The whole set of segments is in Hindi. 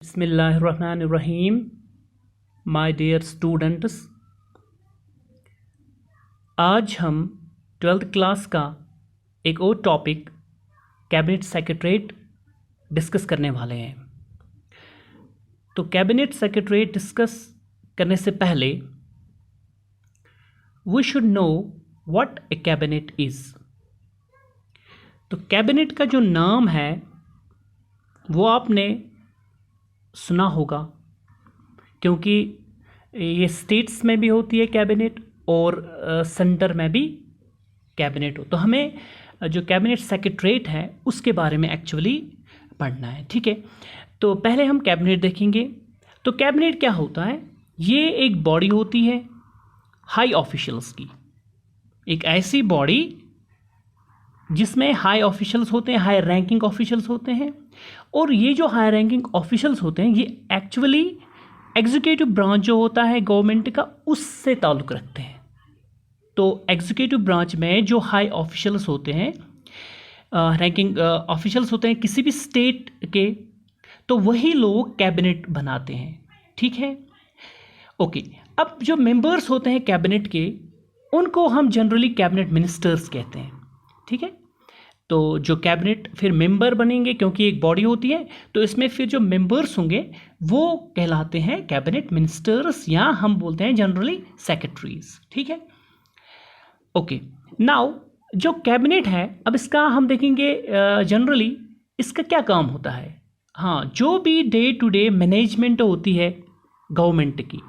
बिस्मिल्लाहिर्रहमानिर्रहीम। माय डियर स्टूडेंट्स, आज हम 12th क्लास का एक और टॉपिक कैबिनेट सेक्रेटरीट डिस्कस करने वाले हैं। तो कैबिनेट सेक्रेटरीट डिस्कस करने से पहले we should know what a cabinet is. तो कैबिनेट का जो नाम है वो आपने सुना होगा, क्योंकि ये स्टेट्स में भी होती है कैबिनेट और सेंटर में भी कैबिनेट हो। तो हमें जो कैबिनेट सेक्रेटरीट है उसके बारे में एक्चुअली पढ़ना है, ठीक है। तो पहले हम कैबिनेट देखेंगे। तो कैबिनेट क्या होता है? ये एक बॉडी होती है हाई ऑफिशियल्स की, एक ऐसी बॉडी जिसमें हाई ऑफिशियल्स होते हैं, हाई रैंकिंग ऑफिशियल्स होते हैं। और ये जो हाई रैंकिंग ऑफिशियल्स होते हैं ये एक्चुअली एग्जीक्यूटिव ब्रांच जो होता है गवर्नमेंट का उससे ताल्लुक़ रखते हैं। तो एग्जीक्यूटिव ब्रांच में जो हाई ऑफिशियल्स होते हैं, रैंकिंग ऑफिशियल्स होते हैं किसी भी स्टेट के, तो वही लोग कैबिनेट बनाते हैं, ठीक है। ओके, अब जो मेंबर्स होते हैं कैबिनेट के उनको हम जनरली कैबिनेट मिनिस्टर्स कहते हैं, ठीक है। तो जो कैबिनेट फिर मेंबर बनेंगे, क्योंकि एक बॉडी होती है तो इसमें फिर जो मेंबर्स होंगे वो कहलाते हैं कैबिनेट मिनिस्टर्स, या हम बोलते हैं जनरली सेक्रेटरीज, ठीक है। ओके, नाउ जो कैबिनेट है, अब इसका हम देखेंगे जनरली इसका क्या काम होता है। हाँ, जो भी डे टू डे मैनेजमेंट होती है गवर्नमेंट की,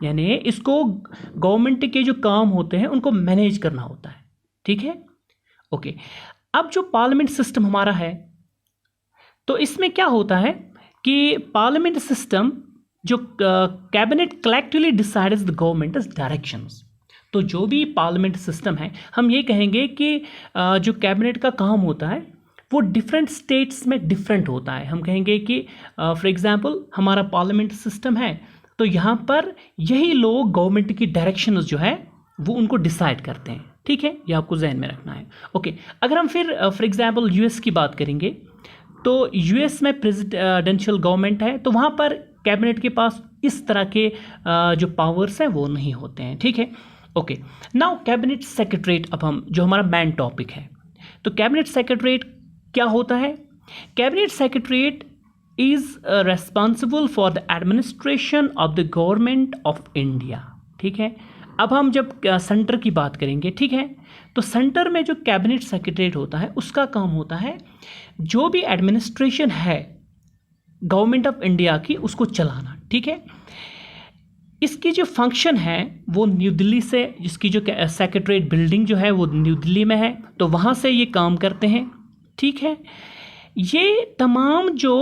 यानी इसको गवर्नमेंट के जो काम होते हैं उनको मैनेज करना होता है, ठीक है। ओके, अब जो पार्लियामेंट सिस्टम हमारा है तो इसमें क्या होता है कि पार्लियामेंट सिस्टम जो cabinet collectively decides the governments directions. तो जो भी पार्लियामेंट सिस्टम है हम ये कहेंगे कि जो कैबिनेट का काम होता है वो डिफरेंट स्टेट्स में डिफरेंट होता है। हम कहेंगे कि फॉर एग्जांपल हमारा पार्लियामेंट सिस्टम है तो यहाँ पर यही लोग गवर्नमेंट की डायरेक्शंस जो है वो उनको डिसाइड करते हैं, ठीक है। ये आपको जहन में रखना है। ओके, अगर हम फिर फॉर एग्जांपल यूएस की बात करेंगे तो यूएस में प्रेसिडेंशियल गवर्नमेंट है, तो वहाँ पर कैबिनेट के पास इस तरह के जो पावर्स हैं वो नहीं होते हैं, ठीक है। ओके, नाउ कैबिनेट सेक्रेटरीट, अब हम जो हमारा मेन टॉपिक है, तो कैबिनेट सेक्रेटरीट क्या होता है? Cabinet secretariat is responsible for the administration of the government of India, ठीक है। अब हम जब सेंटर की बात करेंगे, ठीक है, तो सेंटर में जो कैबिनेट सेक्रेटरीट होता है उसका काम होता है जो भी एडमिनिस्ट्रेशन है गवर्नमेंट ऑफ इंडिया की उसको चलाना, ठीक है। इसकी जो फंक्शन है वो न्यू दिल्ली से, जिसकी जो सेक्रेटरीट बिल्डिंग जो है वो न्यू दिल्ली में है, तो वहाँ से ये काम करते हैं, ठीक है। ये तमाम जो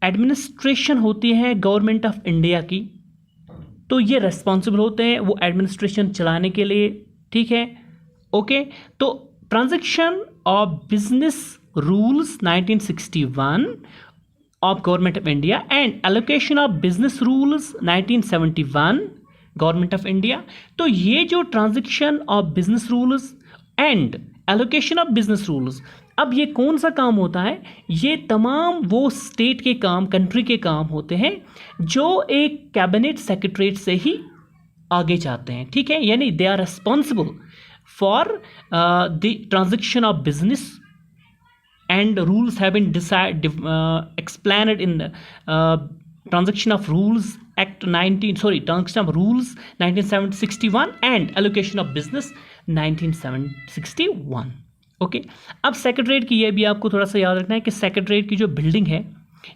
एडमिनिस्ट्रेशन होती है गवर्नमेंट ऑफ इंडिया की, तो ये रेस्पॉन्सिबल होते हैं वो एडमिनिस्ट्रेशन चलाने के लिए, ठीक है। ओके, तो transaction of business rules 1961 of government of India and allocation of business rules 1971 government of India. तो ये जो transaction of business rules and allocation of business rules, अब ये कौन सा काम होता है? ये तमाम वो स्टेट के काम, कंट्री के काम होते हैं जो एक कैबिनेट सेक्रेटरीट से ही आगे जाते हैं, ठीक है। यानी they are responsible for the transaction of business and rules have been explained in transaction of rules act transaction of rules 1961 and allocation of business 1961। Okay, अब सेक्रेटरीट की ये भी आपको थोड़ा सा याद रखना है कि सेक्रेटरीट की जो बिल्डिंग है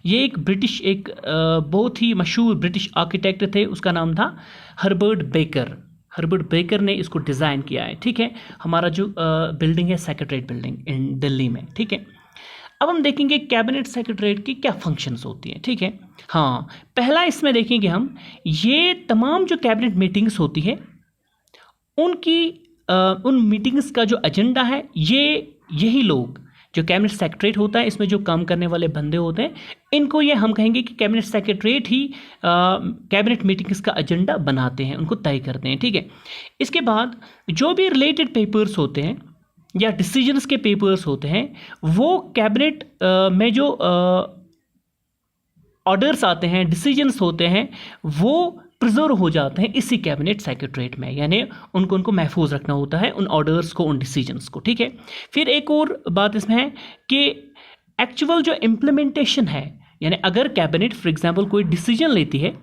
ये एक ब्रिटिश, एक बहुत ही मशहूर ब्रिटिश आर्किटेक्ट थे, उसका नाम था हर्बर्ट बेकर। हर्बर्ट बेकर ने इसको डिज़ाइन किया है, ठीक है। हमारा जो बिल्डिंग है सेक्रेटरीट बिल्डिंग इन दिल्ली में, ठीक है। अब हम देखेंगे कैबिनेट सेक्रेटरीट की क्या फंक्शंस होती हैं, ठीक है। हाँ, पहला इसमें देखेंगे हम ये तमाम जो कैबिनेट मीटिंग्स होती है उनकी उन मीटिंग्स का जो एजेंडा है ये यही लोग, जो कैबिनेट सेक्रेटरीट होता है इसमें जो काम करने वाले बंदे होते हैं, इनको ये हम कहेंगे कि कैबिनेट सेक्रेटरीट ही कैबिनेट मीटिंग्स का एजेंडा बनाते हैं, उनको तय करते हैं, ठीक है। इसके बाद जो भी रिलेटेड पेपर्स होते हैं या डिसीजंस के पेपर्स होते हैं वो कैबिनेट में जो ऑर्डर्स आते हैं, डिसीजंस होते हैं, वो प्रिजर्व हो जाते हैं इसी कैबिनेट सेक्रेटरीट में, यानी उनको महफूज रखना होता है उन ऑर्डर्स को, उन डिसीजंस को, ठीक है। फिर एक और बात इसमें है कि एक्चुअल जो इम्प्लीमेंटेशन है, यानी अगर कैबिनेट फॉर एग्जांपल कोई डिसीजन लेती है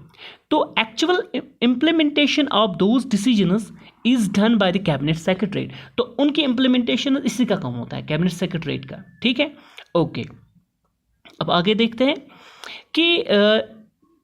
तो actual implementation of those decisions is done by the cabinet secretariat, तो उनकी इम्प्लीमेंटेशन इसी का काम होता है, कैबिनेट सेक्रेटरीट का, ठीक है। ओके, अब आगे देखते हैं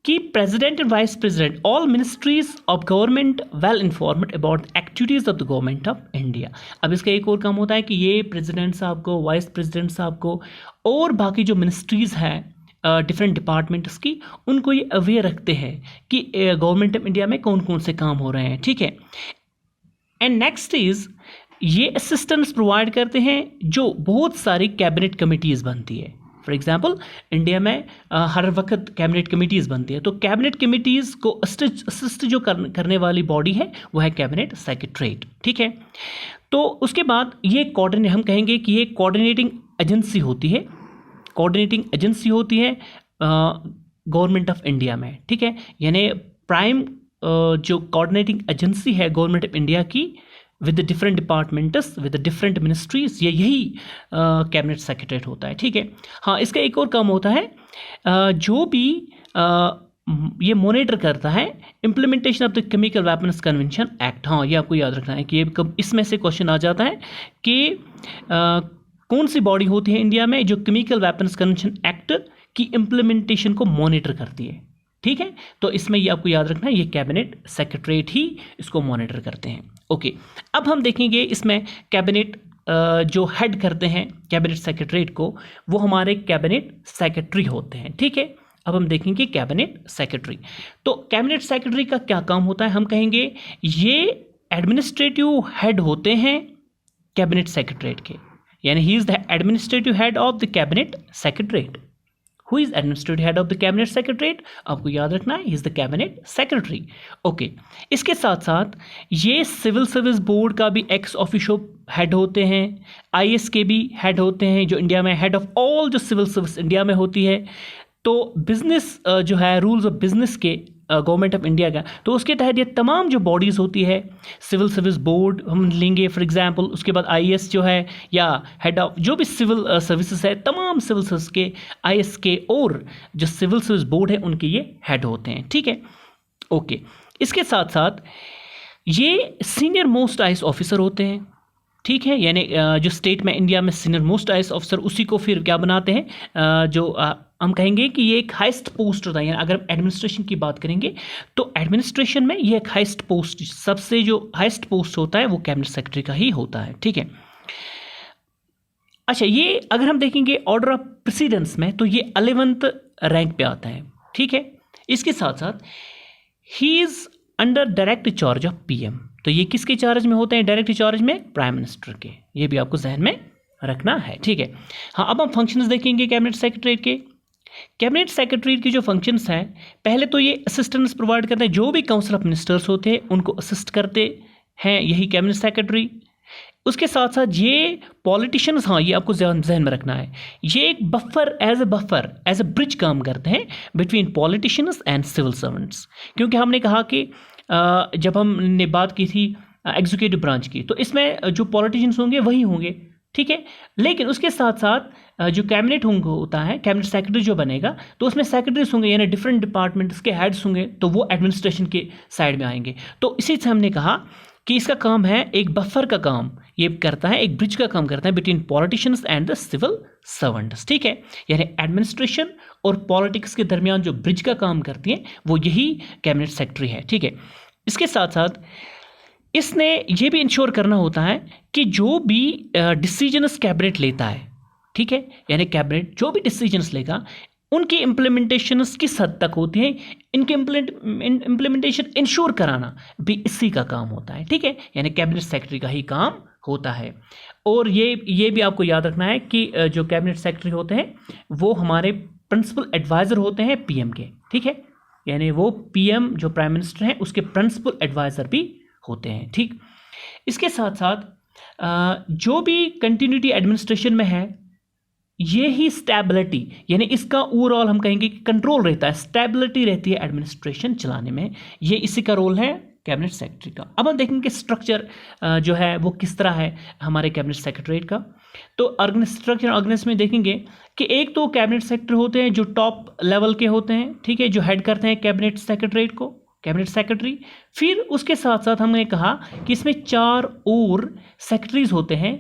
कि president and vice president all ministries of government well informed about the activities of the government of India. अब इसका एक और काम होता है कि ये प्रेसिडेंट साहब को, वाइस प्रेसिडेंट साहब को और बाकी जो मिनिस्ट्रीज़ हैं डिफरेंट डिपार्टमेंट्स की, उनको ये अवेयर रखते हैं कि गवर्नमेंट ऑफ इंडिया में कौन कौन से काम हो रहे हैं, ठीक है। एंड नेक्स्ट इज ये असिस्टेंस प्रोवाइड करते हैं जो बहुत सारी कैबिनेट कमिटीज़ बनती है। फॉर एग्जांपल इंडिया में हर वक्त कैबिनेट कमिटीज़ बनती है, तो कैबिनेट कमिटीज़ को असिस्ट जो करने वाली बॉडी है वो है कैबिनेट सेक्रेटरीट, ठीक है। तो उसके बाद ये हम कहेंगे कि ये कोऑर्डिनेटिंग एजेंसी होती है, कोऑर्डिनेटिंग एजेंसी होती है गवर्नमेंट ऑफ इंडिया में, ठीक है। यानी प्राइम जो कोऑर्डिनेटिंग एजेंसी है गवर्नमेंट ऑफ इंडिया की with the different departments, with the different ministries, यही कैबिनेट सेक्रेटरीट होता है, ठीक है। हाँ, इसका एक और काम होता है जो भी ये मॉनिटर करता है implementation of the chemical weapons convention act. हाँ, ये आपको याद रखना है कि ये कब इसमें से क्वेश्चन आ जाता है कि कौन सी बॉडी होती है इंडिया में जो केमिकल वेपन्स कन्वेंशन एक्ट की इम्प्लीमेंटेशन को मॉनिटर करती है, ठीक है। तो इसमें ये आपको याद रखना है, ये कैबिनेट सेक्रेटरीट ही इसको मॉनिटर करते हैं। ओके, अब हम देखेंगे इसमें कैबिनेट जो हेड करते हैं कैबिनेट सेक्रेटरीट को, वो हमारे कैबिनेट सेक्रेटरी होते हैं, ठीक है। अब हम देखेंगे कैबिनेट सेक्रेटरी। तो कैबिनेट सेक्रेटरी का क्या काम होता है, हम कहेंगे ये एडमिनिस्ट्रेटिव हेड होते हैं कैबिनेट सेक्रेटरीट के, यानी he is the administrative head of the cabinet secretariat. Who is administrative head of the cabinet secretariat, आपको याद रखना है, he is the cabinet secretary. Okay, इसके साथ साथ ये सिविल सर्विस बोर्ड का भी एक्स ऑफिशियो हेड होते हैं, आईएएस के भी हेड होते हैं, जो इंडिया में हेड ऑफ ऑल जो सिविल सर्विस इंडिया में होती है। तो बिजनेस जो है, रूल्स ऑफ बिजनेस के गवर्नमेंट ऑफ इंडिया का, तो उसके तहत ये तमाम जो बॉडीज़ होती है, सिविल सर्विस बोर्ड हम लेंगे फॉर एग्जांपल, उसके बाद आईएएस जो है या हेड ऑफ जो भी सिविल सर्विसेज है, तमाम सिविल सर्विस के, आईएएस के और जो सिविल सर्विस बोर्ड है उनके ये हेड होते हैं, ठीक है। ओके, इसके साथ साथ ये सीनियर मोस्ट आईएएस ऑफिसर होते हैं, ठीक है। यानी जो स्टेट में इंडिया में सीनियर मोस्ट आईएएस ऑफिसर, उसी को फिर क्या बनाते हैं, जो हम कहेंगे कि ये एक हाईएस्ट पोस्ट होता है। यानी अगर एडमिनिस्ट्रेशन की बात करेंगे तो एडमिनिस्ट्रेशन में ये एक हाईएस्ट पोस्ट, सबसे जो हाईएस्ट पोस्ट होता है वो कैबिनेट सेक्रेटरी का ही होता है, ठीक है। अच्छा, ये अगर हम देखेंगे ऑर्डर ऑफ प्रेसिडेंस में तो ये 11th रैंक पे आता है, ठीक है। इसके साथ साथ he is under direct charge of PM, तो ये किसके चार्ज में होते हैं, डायरेक्ट चार्ज में प्राइम मिनिस्टर के, ये भी आपको जहन में रखना है, ठीक है। हाँ, अब हम फंक्शंस देखेंगे कैबिनेट सेक्रेटरी के। कैबिनेट सेक्रेटरी की जो फंक्शंस हैं, पहले तो ये असिस्टेंस प्रोवाइड करते हैं, जो भी काउंसिल ऑफ मिनिस्टर्स होते हैं उनको असिस्ट करते हैं यही कैबिनेट सेक्रेटरी। उसके साथ साथ ये पॉलिटिशियंस, हाँ ये आपको जहन में रखना है, ये एक बफर एज ए ब्रिज काम करते हैं between politicians and civil servants. क्योंकि हमने कहा कि जब हमने बात की थी एग्जीक्यूटिव ब्रांच की, तो इसमें जो पॉलिटिशियंस होंगे वही होंगे, ठीक है। लेकिन उसके साथ साथ जो कैबिनेट होता है, कैबिनेट सेक्रेटरी जो बनेगा, तो उसमें सेक्रेटरीज होंगे, यानी डिफरेंट डिपार्टमेंट्स के हेड्स होंगे, तो वो एडमिनिस्ट्रेशन के साइड में आएंगे। तो इसी से हमने कहा कि इसका काम है एक बफर का काम ये करता है, एक ब्रिज का काम करता है between politicians and the civil servants, ठीक है। यानी एडमिनिस्ट्रेशन और पॉलिटिक्स के दरमियान जो ब्रिज का काम करती है वो यही कैबिनेट सेक्रेटरी है, ठीक है। इसके साथ साथ इसने ये भी इंश्योर करना होता है कि जो भी डिसीजंस कैबिनेट लेता है, ठीक है, यानी कैबिनेट जो भी डिसीजंस लेगा उनकी इम्प्लीमेंटेशन किस हद तक होती है, इनके इम्प्लीमेंटेशन इंश्योर कराना भी इसी का काम होता है, ठीक है। यानी कैबिनेट सेक्रेटरी का ही काम होता है। और ये भी आपको याद रखना है कि जो कैबिनेट सेक्रेटरी होते हैं वो हमारे प्रिंसिपल एडवाइज़र होते हैं पीएम के, ठीक है। यानी वो पीएम जो प्राइम मिनिस्टर हैं उसके प्रिंसिपल एडवाइज़र भी होते हैं, ठीक। इसके साथ साथ जो भी कंटिन्यूटी एडमिनिस्ट्रेशन में है ये ही स्टेबिलिटी, यानी इसका ओवरऑल हम कहेंगे कि कंट्रोल रहता है, स्टेबिलिटी रहती है एडमिनिस्ट्रेशन चलाने में, ये इसी का रोल है कैबिनेट सेक्रेटरी का। अब हम देखेंगे स्ट्रक्चर जो है वो किस तरह है हमारे कैबिनेट सेक्रेटरीट का। तो स्ट्रक्चर ऑर्गेनाइज में देखेंगे कि एक तो कैबिनेट सेक्रेटरी होते हैं जो टॉप लेवल के होते हैं, ठीक है, जो हेड करते हैं कैबिनेट सेक्रेटरीट को, कैबिनेट सेक्रेटरी। फिर उसके साथ साथ हमने कहा कि इसमें 4 और सेक्रेटरीज होते हैं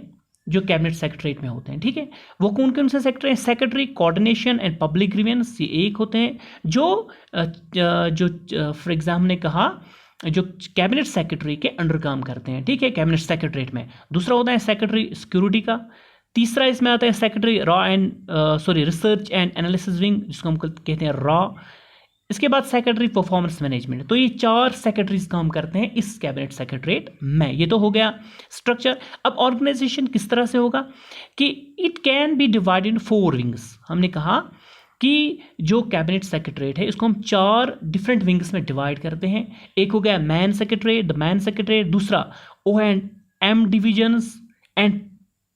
जो कैबिनेट सेक्रेटरीट में होते हैं, ठीक है। वो कौन कौन से सेक्रेटरी हैं? Secretary coordination and public grievance, ये एक होते हैं जो फॉर एग्जाम्पल ने कहा जो कैबिनेट सेक्रेटरी के अंडर काम करते हैं, ठीक है, कैबिनेट सेक्रेटरीट में। दूसरा होता है सेक्रेटरी सिक्योरिटी का। तीसरा इसमें आता है secretary research and analysis wing, जिसको हम कहते हैं रॉ। इसके बाद सेक्रेटरी परफॉर्मेंस मैनेजमेंट। तो ये 4 सेक्रेटरीज काम करते हैं इस कैबिनेट सेक्रेटरीट में। ये तो हो गया स्ट्रक्चर। अब ऑर्गेनाइजेशन किस तरह से होगा कि it can be divided in 4 wings. हमने कहा कि जो कैबिनेट सेक्रेटरीट है इसको हम 4 डिफरेंट विंग्स में डिवाइड करते हैं। एक हो गया main secretary, the main secretary. दूसरा O&M divisions, and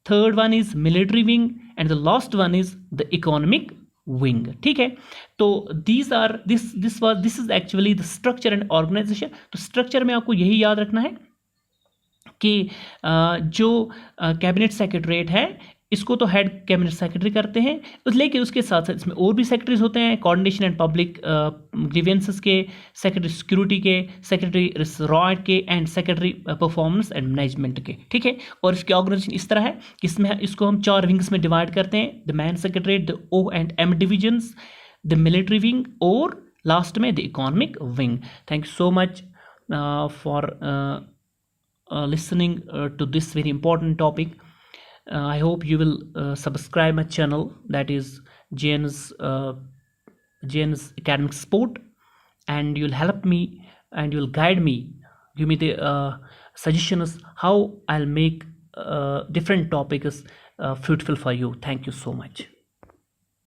third one is military wing, and the last one is the economic wing, ठीक है। तो this is actually the structure and organisation. तो स्ट्रक्चर में आपको यही याद रखना है कि जो कैबिनेट सेक्रेटरीट है इसको तो हेड कैबिनेट सेक्रेटरी करते हैं, लेकिन उसके साथ साथ इसमें और भी सेक्रेटरीज होते हैं, कोऑर्डिनेशन एंड पब्लिक ग्रीवेंसेस के, सेक्रेटरी सिक्योरिटी के, सेक्रेटरी रॉड के, and secretary performance and management के, ठीक है। और इसकी ऑर्गेनाइजेशन इस तरह है कि इसमें इसको हम 4 विंग्स में डिवाइड करते हैं, the man secretariat, the O&M divisions, the military wing, और लास्ट में the economic wing. Thank you so much for listening to this very important topic. I hope you will subscribe my channel, that is JN's Academic Sport, and you'll help me and you'll guide me, give me the suggestions how I'll make different topics fruitful for you. Thank you so much.